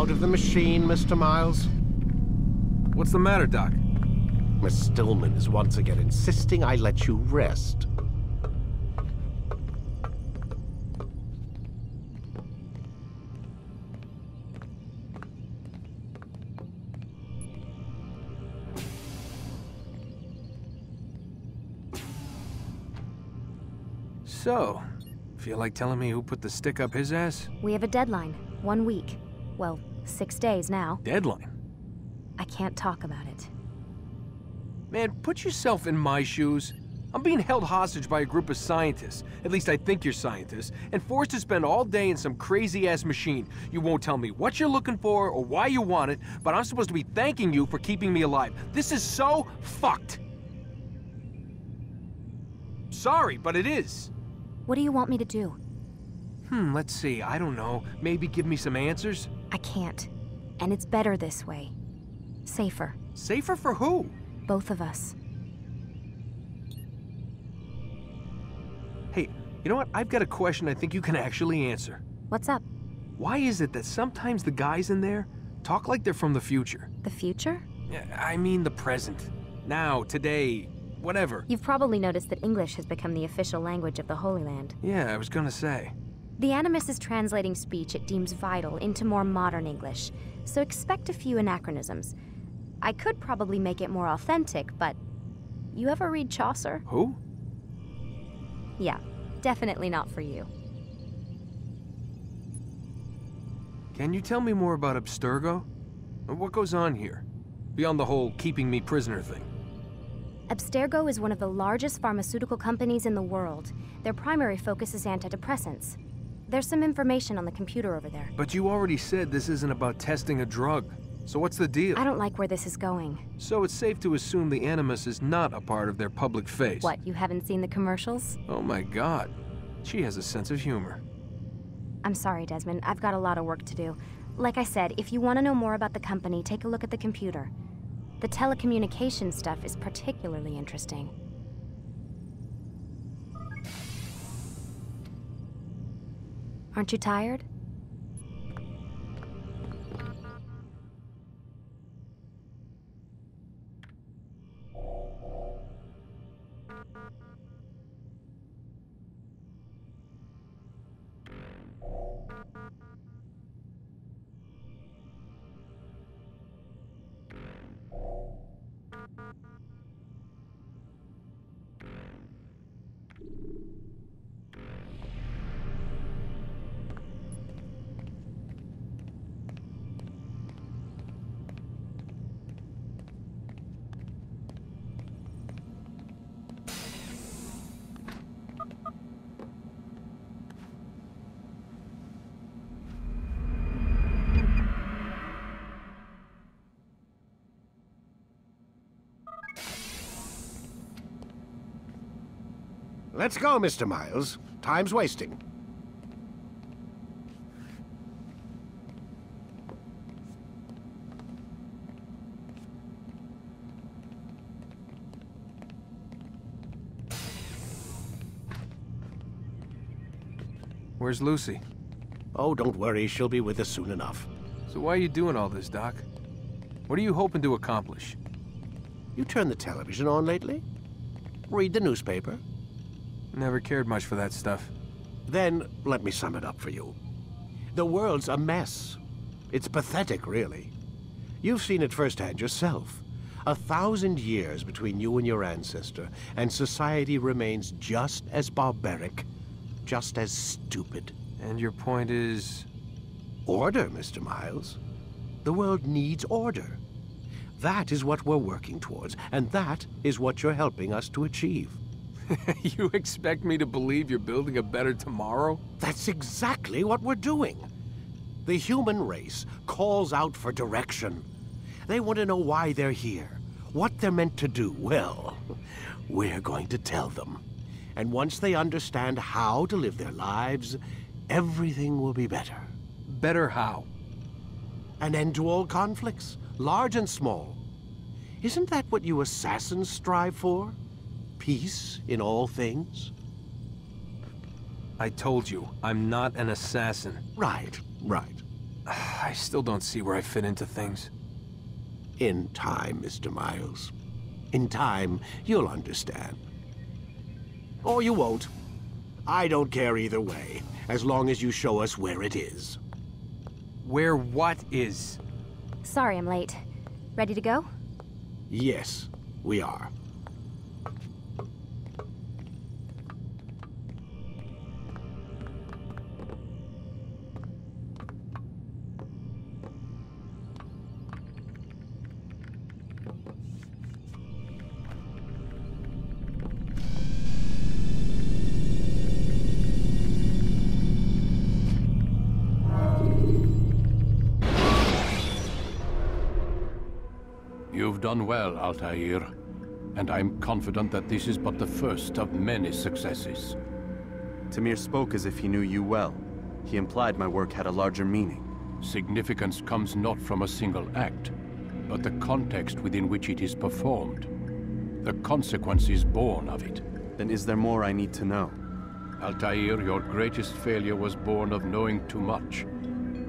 out of the machine, Mr. Miles? What's the matter, Doc? Miss Stillman is once again insisting I let you rest. So, feel like telling me who put the stick up his ass? We have a deadline. 1 week. Well, 6 days now. Deadline? I can't talk about it. Man, put yourself in my shoes. I'm being held hostage by a group of scientists, at least I think you're scientists, and forced to spend all day in some crazy-ass machine. You won't tell me what you're looking for or why you want it, but I'm supposed to be thanking you for keeping me alive. This is so fucked. Sorry, but it is. What do you want me to do? Let's see, I don't know. Maybe give me some answers? I can't. And it's better this way. Safer. Safer for who? Both of us. Hey, you know what? I've got a question I think you can actually answer. What's up? Why is it that sometimes the guys in there talk like they're from the future? The future? I mean the present. Now, today, whatever. You've probably noticed that English has become the official language of the Holy Land. Yeah, I was gonna say. The Animus is translating speech it deems vital into more modern English, so expect a few anachronisms. I could probably make it more authentic, but... You ever read Chaucer? Who? Yeah, definitely not for you. Can you tell me more about Abstergo? What goes on here? Beyond the whole keeping me prisoner thing. Abstergo is one of the largest pharmaceutical companies in the world. Their primary focus is antidepressants. There's some information on the computer over there. But you already said this isn't about testing a drug. So what's the deal? I don't like where this is going. So it's safe to assume the Animus is not a part of their public face. What, you haven't seen the commercials? Oh my god. She has a sense of humor. I'm sorry, Desmond. I've got a lot of work to do. Like I said, if you want to know more about the company, take a look at the computer. The telecommunications stuff is particularly interesting. Aren't you tired? Let's go, Mr. Miles. Time's wasting. Where's Lucy? Oh, don't worry. She'll be with us soon enough. So why are you doing all this, Doc? What are you hoping to accomplish? You turned the television on lately? Read the newspaper? Never cared much for that stuff. Then, let me sum it up for you. The world's a mess. It's pathetic, really. You've seen it firsthand yourself. 1,000 years between you and your ancestor, and society remains just as barbaric, just as stupid. And your point is? Order, Mr. Miles. The world needs order. That is what we're working towards, and that is what you're helping us to achieve. You expect me to believe you're building a better tomorrow? That's exactly what we're doing. The human race calls out for direction. They want to know why they're here, what they're meant to do. Well, we're going to tell them. And once they understand how to live their lives, everything will be better. Better how? An end to all conflicts, large and small. Isn't that what you assassins strive for? Peace in all things? I told you, I'm not an assassin. Right, right. I still don't see where I fit into things. In time, Mr. Miles. In time, you'll understand. Or you won't. I don't care either way, as long as you show us where it is. Where what is? Sorry I'm late. Ready to go? Yes, we are. You've done well, Altair, and I'm confident that this is but the first of many successes. Tamir spoke as if he knew you well. He implied my work had a larger meaning. Significance comes not from a single act, but the context within which it is performed. The consequences born of it. Then is there more I need to know? Altair, your greatest failure was born of knowing too much.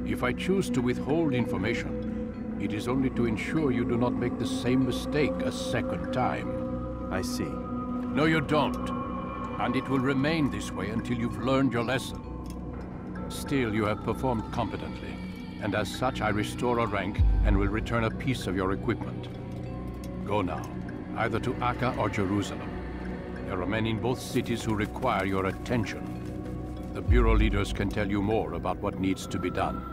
If I choose to withhold information, it is only to ensure you do not make the same mistake a second time. I see. No, you don't. And it will remain this way until you've learned your lesson. Still, you have performed competently, and as such I restore a rank and will return a piece of your equipment. Go now, either to Acre or Jerusalem. There are men in both cities who require your attention. The Bureau leaders can tell you more about what needs to be done.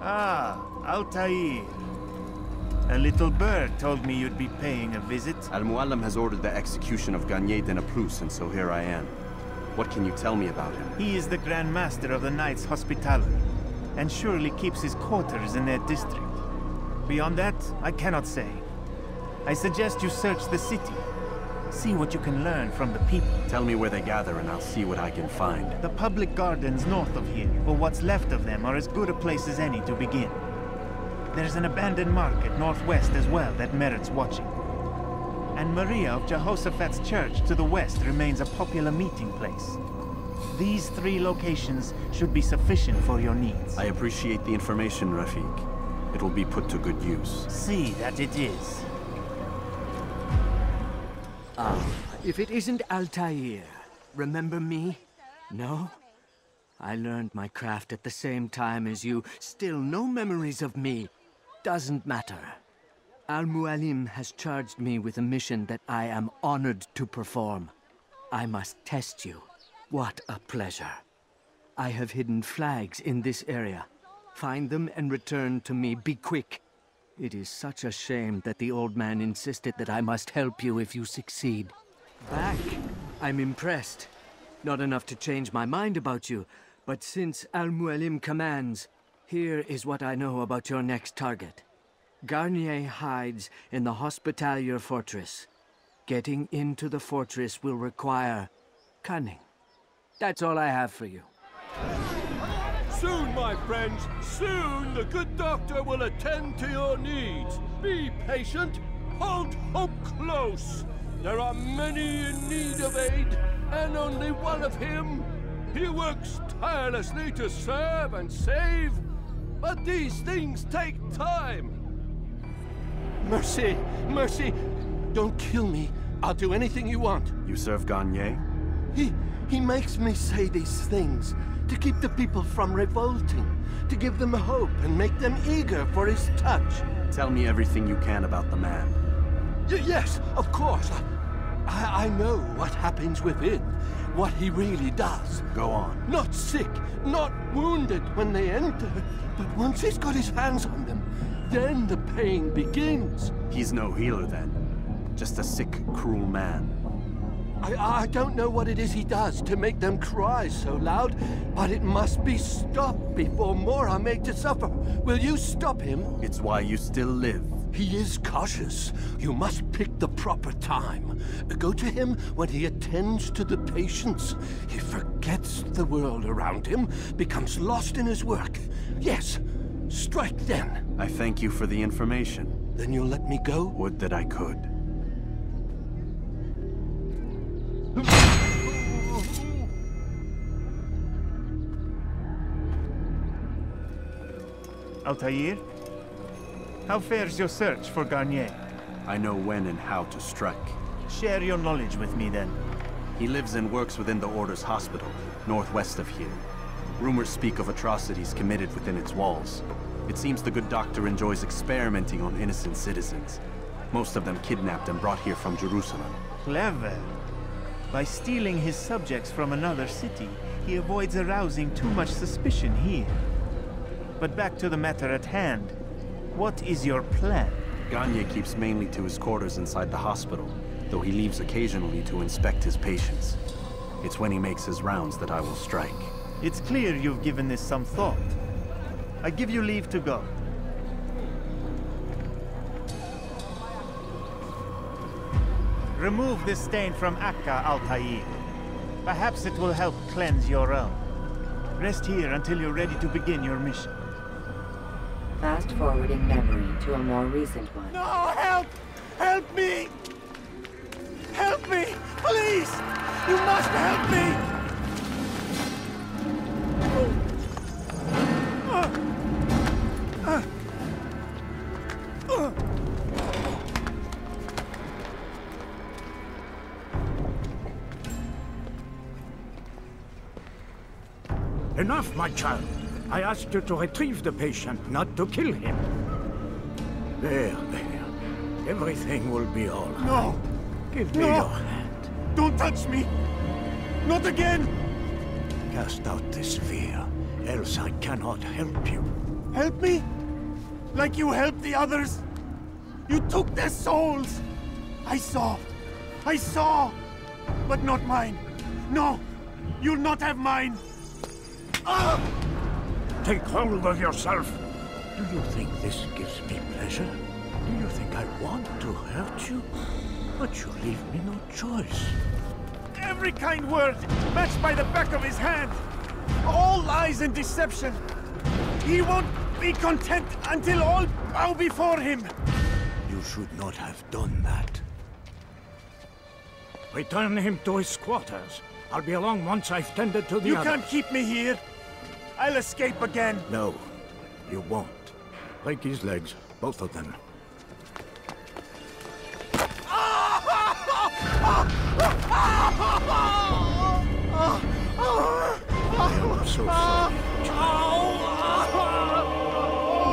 Ah, Altair. A little bird told me you'd be paying a visit. Al-Mualim has ordered the execution of Garnier de Naplouse, and so here I am. What can you tell me about him? He is the Grand Master of the Knights Hospitaller, and surely keeps his quarters in their district. Beyond that, I cannot say. I suggest you search the city. See what you can learn from the people. Tell me where they gather and I'll see what I can find. The public gardens north of here, or what's left of them, are as good a place as any to begin. There's an abandoned market northwest as well that merits watching. And Maria of Jehoshaphat's church to the west remains a popular meeting place. These 3 locations should be sufficient for your needs. I appreciate the information, Rafik. It will be put to good use. See that it is. If it isn't Altair, remember me? No? I learned my craft at the same time as you. Still no memories of me. Doesn't matter. Al-Mualim has charged me with a mission that I am honored to perform. I must test you. What a pleasure. I have hidden flags in this area. Find them and return to me. Be quick. It is such a shame that the old man insisted that I must help you if you succeed. Back. I'm impressed. Not enough to change my mind about you, but since Al-Mualim commands, here is what I know about your next target. Garnier hides in the Hospitalier Fortress. Getting into the fortress will require cunning. That's all I have for you. Soon, my friends, soon the good doctor will attend to your needs. Be patient, hold hope close. There are many in need of aid, and only one of him. He works tirelessly to serve and save, but these things take time. Mercy! Mercy! Don't kill me. I'll do anything you want. You serve Garnier? He makes me say these things to keep the people from revolting, to give them hope and make them eager for his touch. Tell me everything you can about the man. Yes, of course. I know what happens within, what he really does. Go on. Not sick, not wounded when they enter, but once he's got his hands on them, then the pain begins. He's no healer then. Just a sick, cruel man. I don't know what it is he does to make them cry so loud, but it must be stopped before more are made to suffer. Will you stop him? It's why you still live. He is cautious. You must pick the proper time. Go to him when he attends to the patients. He forgets the world around him, becomes lost in his work. Yes, strike then. I thank you for the information. Then you'll let me go? Would that I could. Altair? How fares your search for Garnier? I know when and how to strike. Share your knowledge with me, then. He lives and works within the Order's hospital, northwest of here. Rumors speak of atrocities committed within its walls. It seems the good doctor enjoys experimenting on innocent citizens. Most of them kidnapped and brought here from Jerusalem. Clever. By stealing his subjects from another city, he avoids arousing too much suspicion here. But back to the matter at hand. What is your plan? Garnier keeps mainly to his quarters inside the hospital, though he leaves occasionally to inspect his patients. It's when he makes his rounds that I will strike. It's clear you've given this some thought. I give you leave to go. Remove this stain from Akka, Altair. Perhaps it will help cleanse your own. Rest here until you're ready to begin your mission. Fast-forwarding memory to a more recent one. No, help! Help me! Help me! Please! You must help me! Enough, my child. I asked you to retrieve the patient, not to kill him. There. Everything will be all right. No! Give me your hand. Don't touch me! Not again! Cast out this fear, else I cannot help you. Help me? Like you helped the others? You took their souls! I saw! But not mine! No! You'll not have mine! Take hold of yourself. Do you think this gives me pleasure? Do you think I want to hurt you? But you leave me no choice. Every kind word matched by the back of his hand. All lies and deception. He won't be content until all bow before him. You should not have done that. Return him to his quarters. I'll be along once I've tended to the You others. can't keep me here. I'll escape again. No, you won't. Break his legs, both of them. I am so sorry.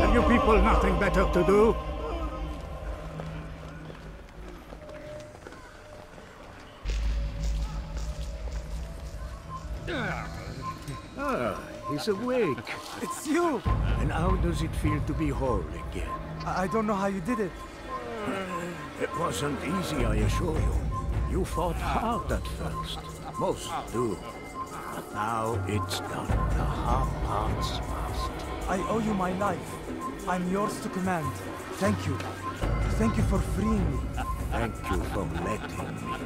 Have you people nothing better to do? He's awake. It's you! And how does it feel to be whole again? I don't know how you did it. It wasn't easy, I assure you. You fought hard at first. Most do. But now it's done. The hard part's past. I owe you my life. I'm yours to command. Thank you. Thank you for freeing me. Thank you for letting me.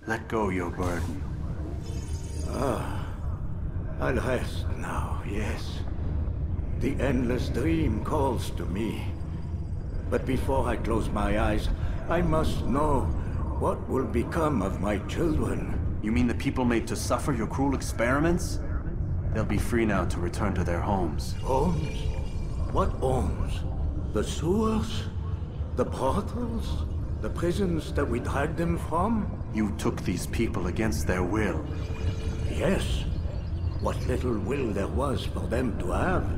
Let go your burden. I'll rest now, yes. The endless dream calls to me. But before I close my eyes, I must know what will become of my children. You mean the people made to suffer your cruel experiments? They'll be free now to return to their homes. Homes? What homes? The sewers? The brothels? The prisons that we dragged them from? You took these people against their will. Yes. What little will there was for them to have.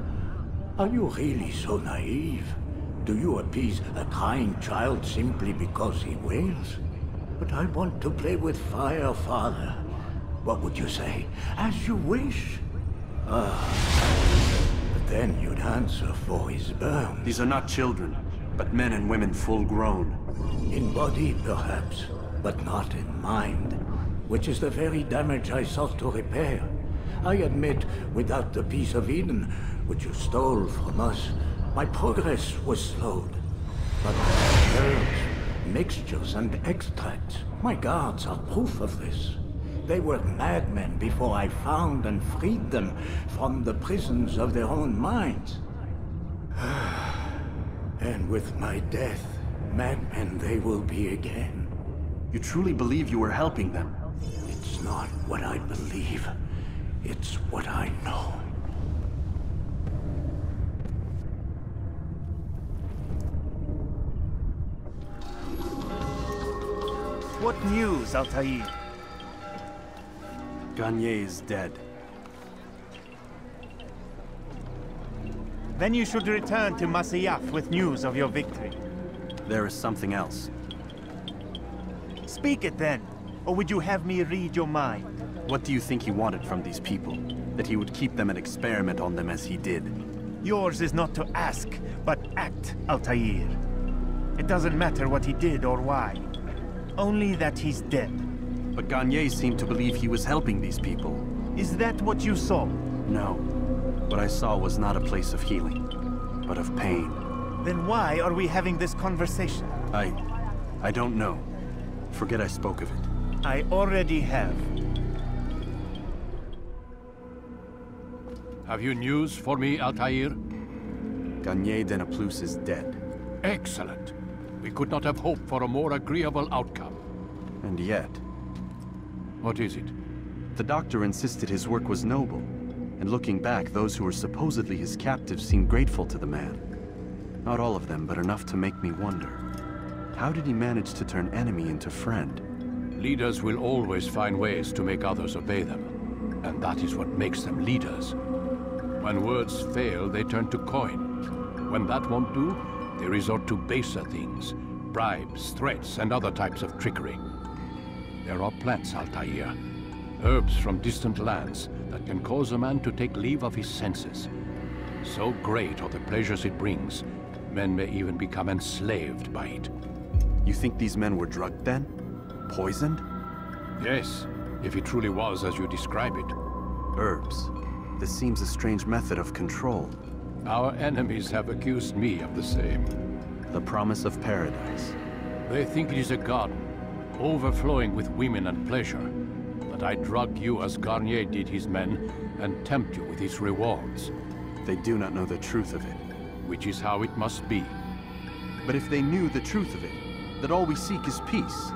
Are you really so naive? Do you appease a crying child simply because he wails? But I want to play with fire, Father. What would you say? As you wish. But then you'd answer for his burn. These are not children, but men and women full grown. In body, perhaps, but not in mind. Which is the very damage I sought to repair. I admit, without the piece of Eden, which you stole from us, my progress was slowed. But herbs, mixtures, and extracts, my guards are proof of this. They were madmen before I found and freed them from the prisons of their own minds. And with my death, madmen they will be again. You truly believe you were helping them? It's not what I believe. It's what I know. What news, Altair? Garnier is dead. Then you should return to Masyaf with news of your victory. There is something else. Speak it then, or would you have me read your mind? What do you think he wanted from these people? That he would keep them and experiment on them as he did? Yours is not to ask, but act, Altair. It doesn't matter what he did or why. Only that he's dead. But Garnier seemed to believe he was helping these people. Is that what you saw? No. What I saw was not a place of healing, but of pain. Then why are we having this conversation? I don't know. Forget I spoke of it. I already have. Have you news for me, Altair? Garnier de Naplouse is dead. Excellent. We could not have hoped for a more agreeable outcome. And yet... What is it? The doctor insisted his work was noble. And looking back, those who were supposedly his captives seemed grateful to the man. Not all of them, but enough to make me wonder. How did he manage to turn enemy into friend? Leaders will always find ways to make others obey them. And that is what makes them leaders. When words fail, they turn to coin. When that won't do, they resort to baser things. Bribes, threats, and other types of trickery. There are plants, Altair. Herbs from distant lands that can cause a man to take leave of his senses. So great are the pleasures it brings, men may even become enslaved by it. You think these men were drugged then? Poisoned? Yes, if it truly was as you describe it. Herbs. This seems a strange method of control. Our enemies have accused me of the same. The promise of paradise. They think it is a garden, overflowing with women and pleasure. That I drug you as Garnier did his men, and tempt you with his rewards. They do not know the truth of it. Which is how it must be. But if they knew the truth of it, that all we seek is peace.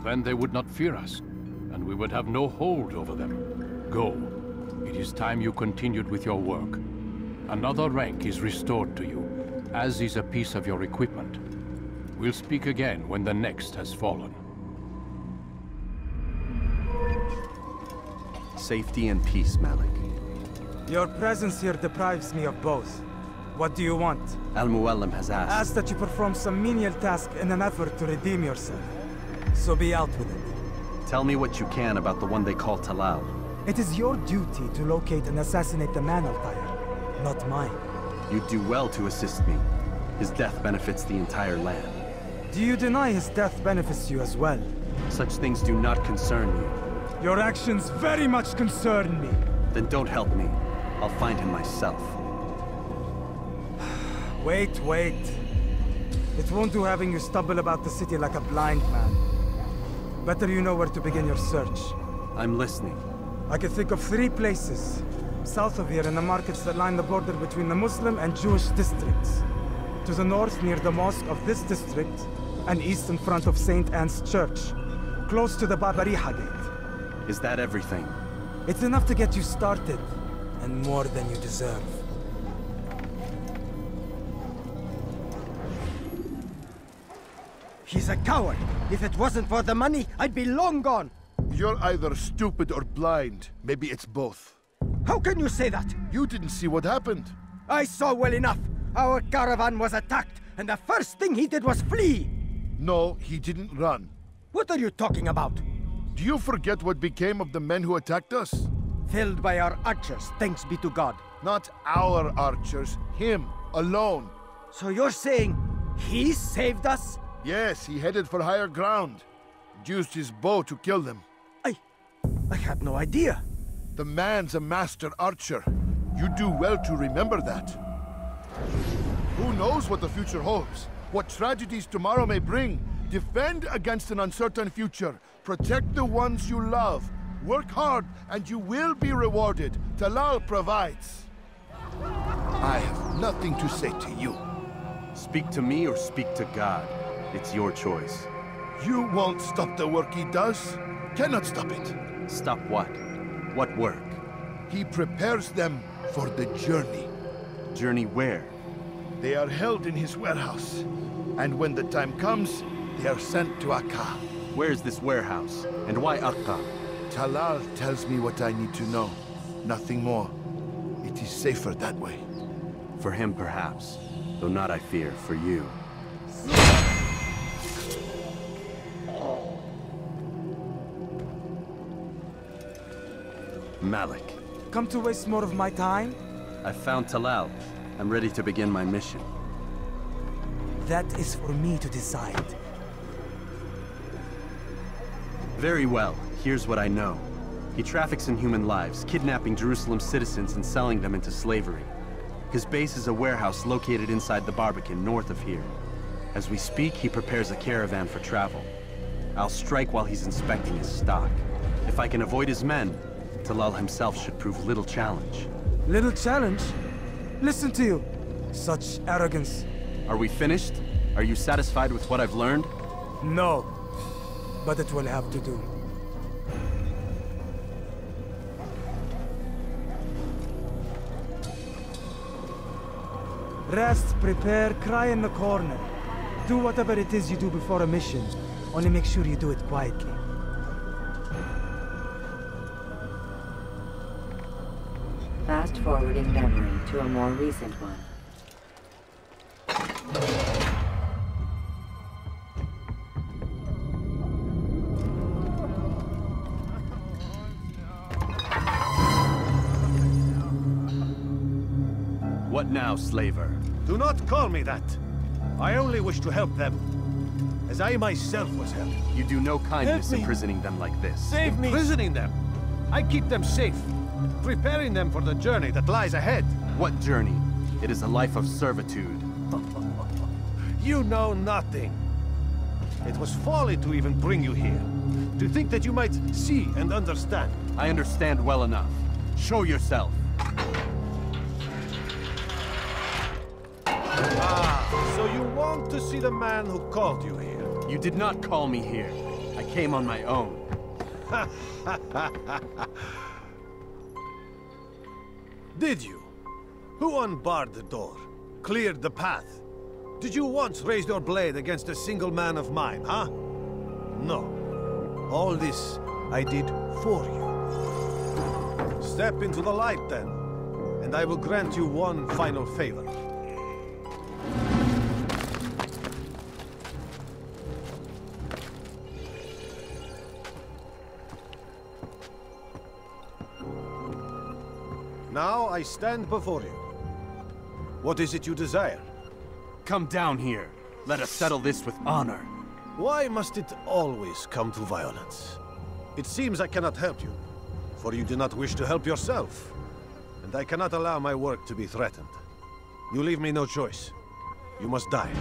Then they would not fear us, and we would have no hold over them. Go. It is time you continued with your work. Another rank is restored to you, as is a piece of your equipment. We'll speak again when the next has fallen. Safety and peace, Malik. Your presence here deprives me of both. What do you want? Al-Mualim has asked. Ask that you perform some menial task in an effort to redeem yourself. So be out with it. Tell me what you can about the one they call Talal. It is your duty to locate and assassinate the man, Altair, not mine. You do well to assist me. His death benefits the entire land. Do you deny his death benefits you as well? Such things do not concern you. Your actions very much concern me. Then don't help me. I'll find him myself. Wait. It won't do having you stumble about the city like a blind man. Better you know where to begin your search. I'm listening. I can think of 3 places. South of here in the markets that line the border between the Muslim and Jewish districts. To the north near the mosque of this district, and east in front of St. Anne's Church, close to the Babariha Gate. Is that everything? It's enough to get you started, and more than you deserve. He's a coward. If it wasn't for the money, I'd be long gone. You're either stupid or blind. Maybe it's both. How can you say that? You didn't see what happened. I saw well enough. Our caravan was attacked, and the first thing he did was flee. No, he didn't run. What are you talking about? Do you forget what became of the men who attacked us? Felled by our archers, thanks be to God. Not our archers, him, alone. So you're saying he saved us? Yes, he headed for higher ground. Used his bow to kill them. I had no idea. The man's a master archer. You do well to remember that. Who knows what the future holds? What tragedies tomorrow may bring? Defend against an uncertain future. Protect the ones you love. Work hard, and you will be rewarded. Talal provides. I have nothing to say to you. Speak to me or speak to God. It's your choice. You won't stop the work he does. Cannot stop it. Stop what? What work? He prepares them for the journey. Journey where? They are held in his warehouse. And when the time comes, they are sent to Akka. Where's this warehouse? And why Akka? Talal tells me what I need to know. Nothing more. It is safer that way. For him, perhaps. Though not, I fear, for you. Malik. Come to waste more of my time? I've found Talal. I'm ready to begin my mission. That is for me to decide. Very well. Here's what I know. He traffics in human lives, kidnapping Jerusalem citizens and selling them into slavery. His base is a warehouse located inside the Barbican, north of here. As we speak, he prepares a caravan for travel. I'll strike while he's inspecting his stock. If I can avoid his men, Talal himself should prove little challenge. Little challenge? Listen to you. Such arrogance. Are we finished? Are you satisfied with what I've learned? No. But it will have to do. Rest, prepare, cry in the corner. Do whatever it is you do before a mission. Only make sure you do it quietly. Fast-forwarding memory to a more recent one. What now, slaver? Do not call me that. I only wish to help them, as I myself was helped. You do no kindness imprisoning them like this. Save me! Imprisoning them? I keep them safe, preparing them for the journey that lies ahead. What journey? It is a life of servitude. You know nothing. It was folly to even bring you here. To think that you might see and understand. I understand well enough. Show yourself. So you want to see the man who called you here? You did not call me here. I came on my own. Did you? Who unbarred the door? Cleared the path? Did you once raise your blade against a single man of mine, huh? No. All this I did for you. Step into the light, then, and I will grant you one final favor. Now I stand before you. What is it you desire? Come down here. Let us settle this with honor. Why must it always come to violence? It seems I cannot help you, for you do not wish to help yourself. And I cannot allow my work to be threatened. You leave me no choice. You must die.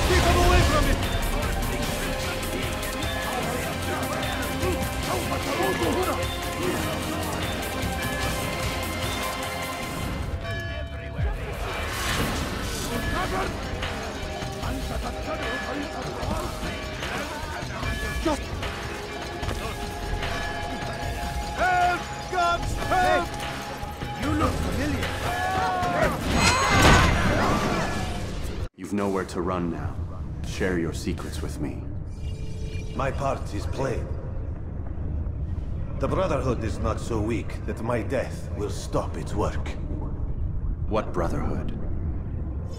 Keep them away from me! Just... Help! God's help! You look familiar. You've nowhere to run now. Share your secrets with me. My part is plain. The Brotherhood is not so weak that my death will stop its work. What Brotherhood?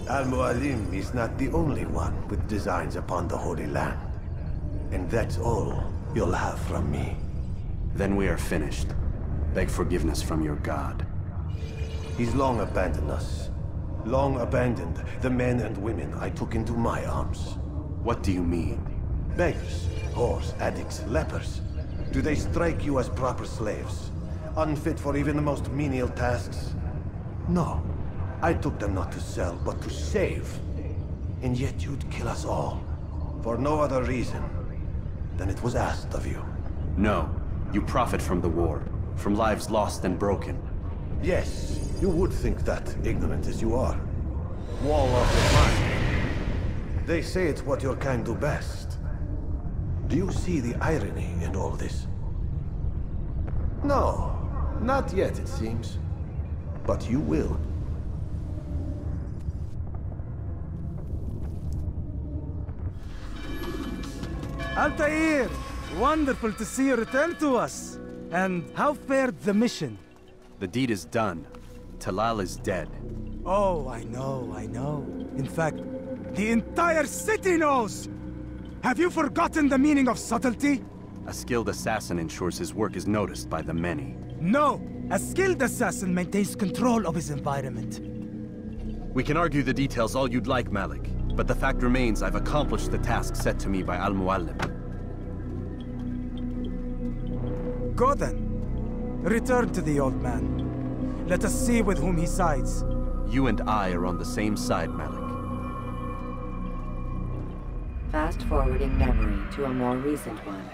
Al-Mualim is not the only one with designs upon the Holy Land. And that's all you'll have from me. Then we are finished. Beg forgiveness from your god. He's long abandoned us. Long abandoned the men and women I took into my arms. What do you mean? Beggars, whores, addicts, lepers. Do they strike you as proper slaves? Unfit for even the most menial tasks? No. I took them not to sell, but to save. And yet you'd kill us all. For no other reason than it was asked of you. No. You profit from the war, from lives lost and broken. Yes, you would think that, ignorant as you are. Wall off your mind. They say it's what your kind do best. Do you see the irony in all this? No, not yet, it seems. But you will. Altair! Wonderful to see you return to us. And how fared the mission? The deed is done. Talal is dead. Oh, I know. In fact, the entire city knows! Have you forgotten the meaning of subtlety? A skilled assassin ensures his work is noticed by the many. No! A skilled assassin maintains control of his environment. We can argue the details all you'd like, Malik. But the fact remains I've accomplished the task set to me by Al-Mualim. Go then. Return to the old man. Let us see with whom he sides. You and I are on the same side, Malik. Fast-forwarding memory to a more recent one.